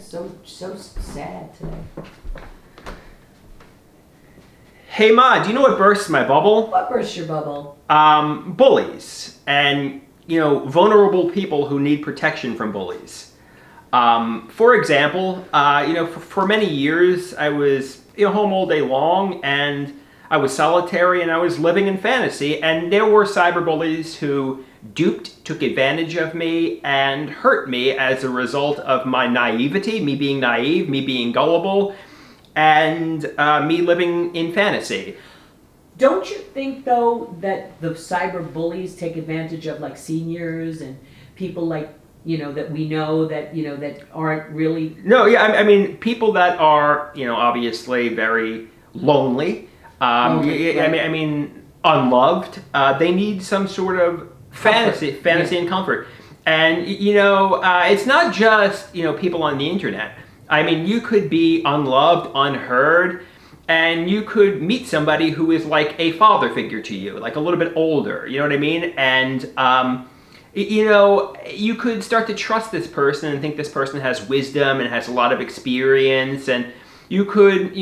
so sad today. Hey Ma, do you know what bursts my bubble? What bursts your bubble? Bullies and vulnerable people who need protection from bullies. For example, for many years I was home all day long and I was solitary and I was living in fantasy, and there were cyberbullies who took advantage of me and hurt me as a result of my naivety, me being naive, me being gullible, and me living in fantasy. Don't you think, though, that the cyberbullies take advantage of like seniors and people like that we know that aren't really? No, yeah, I mean people that are obviously very lonely. Okay, right. I mean unloved. They need some sort of fantasy and comfort. And it's not just people on the internet. I mean, you could be unloved, unheard, and you could meet somebody who is like a father figure to you, like a little bit older. You know what I mean? And you could start to trust this person and think this person has wisdom and has a lot of experience, and you could,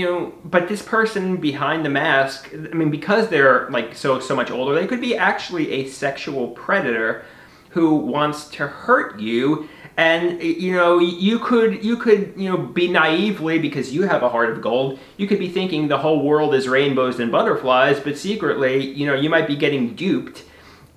but this person behind the mask, I mean, because they're like so much older, they could be actually a sexual predator who wants to hurt you. And you could be naively, because you have a heart of gold, you could be thinking the whole world is rainbows and butterflies, but secretly, you might be getting duped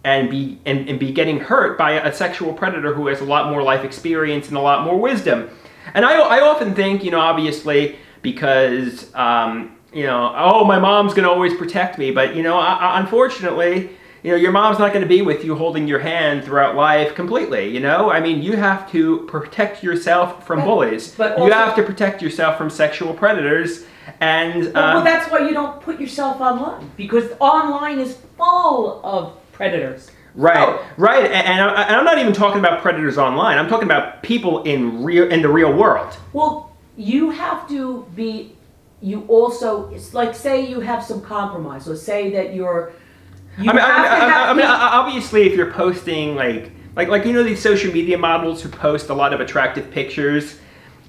and be getting hurt by a sexual predator who has a lot more life experience and a lot more wisdom. And I often think, obviously, because my mom's gonna always protect me, but unfortunately, your mom's not going to be with you holding your hand throughout life completely, I mean, you have to protect yourself from bullies. But also, you have to protect yourself from sexual predators. And well, that's why you don't put yourself online, because online is full of predators. Right, right. And I'm not even talking about predators online. I'm talking about people in the real world. Well, you have to be, it's like, say you have some compromise, or say that obviously, if you're posting like these social media models who post a lot of attractive pictures,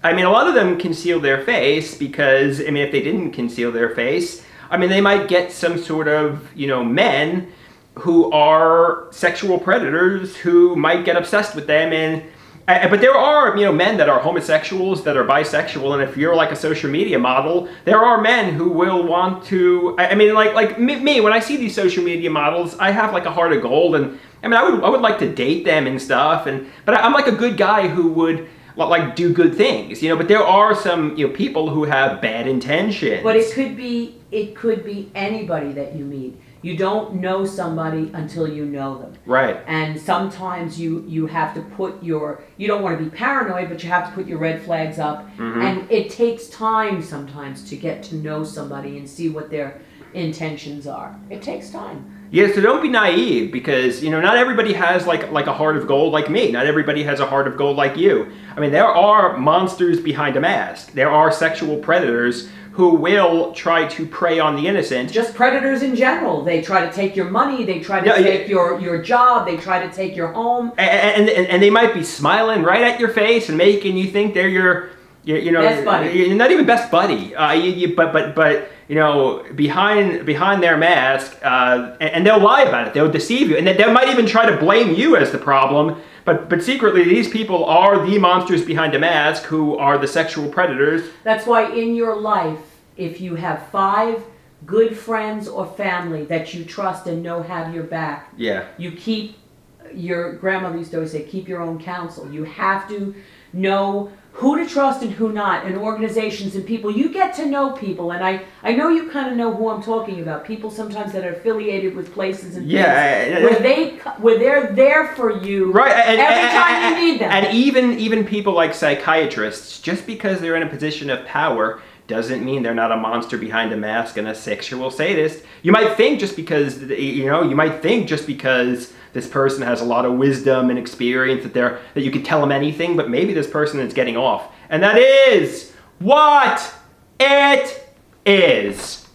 I mean, a lot of them conceal their face because, I mean, if they didn't conceal their face, I mean, they might get some sort of, men who are sexual predators who might get obsessed with them. But there are, men that are homosexuals, that are bisexual, and if you're like a social media model, there are men who will want to, I mean, like me, when I see these social media models, I have like a heart of gold, and I mean, I would like to date them and stuff, but I'm like a good guy who would like do good things, but there are some, people who have bad intentions. But it could be anybody that you meet. You don't know somebody until you know them. Right. And sometimes you have to put you don't want to be paranoid, but you have to put your red flags up. Mm-hmm. And it takes time sometimes to get to know somebody and see what their intentions are. It takes time. Yeah, so don't be naive, because, not everybody has like a heart of gold like me. Not everybody has a heart of gold like you. I mean, there are monsters behind a mask. There are sexual predators who will try to prey on the innocent. Just predators in general. They try to take your money, they try to take your job, they try to take your home. And they might be smiling right at your face and making you think they're your best buddy. You're not even best buddy. But behind their mask, and they'll lie about it. They'll deceive you, and they might even try to blame you as the problem. But secretly, these people are the monsters behind a mask who are the sexual predators. That's why in your life, if you have 5 good friends or family that you trust and know have your back, you keep, your grandmother used to always say, keep your own counsel. You have to know who to trust and who not, and organizations and people. You get to know people, and I know you kind of know who I'm talking about. People sometimes that are affiliated with places and things where they're there for you every time you need them. And even people like psychiatrists, just because they're in a position of power doesn't mean they're not a monster behind a mask and a sexual sadist. You might think just because this person has a lot of wisdom and experience that you could tell them anything, but maybe this person is getting off. And that is what it is.